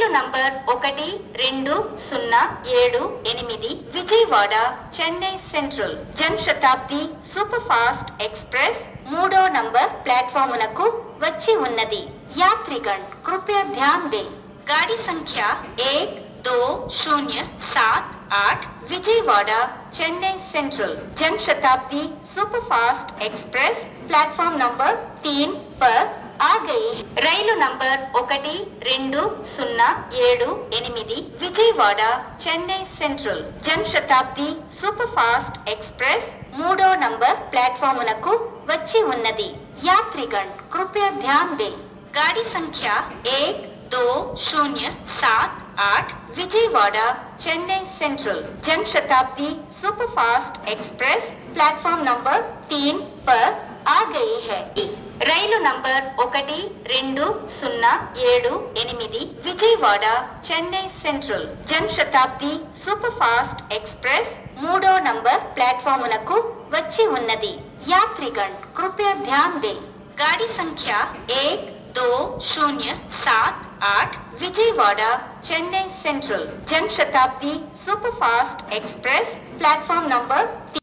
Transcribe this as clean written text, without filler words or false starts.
రైలు number 1207 Vijayawada Chennai central Jan Shatabdi super fast express 3వ number ప్లాట్ఫామునకు వచ్చి ఉన్నది. యాత్రిగण कृपया ध्यान दें. गाड़ी संख्या 1207 Vijayawada Chennai central Jan Shatabdi super fast express platform number 3 पर आ गई. రైలు number 1207 Vijayawada Chennai central Jan Shatabdi super fast express 3వ నంబర్ ప్లాట్ఫామునకు వచ్చి ఉన్నది. యాత్రిగण कृपया ध्यान दें. गाड़ी संख्या 1207 Vijayawada Chennai central Jan Shatabdi super fast express platform number 3 पर आ गई है. రైలు number 1207 Vijayawada Chennai central Jan Shatabdi super fast express 3వ నంబర్ ప్లాట్ఫామునకు వచ్చి ఉన్నది. యాత్రిగण कृपया ध्यान दें. गाड़ी संख्या 1207 Vijayawada Chennai central Jan Shatabdi super fast express platform number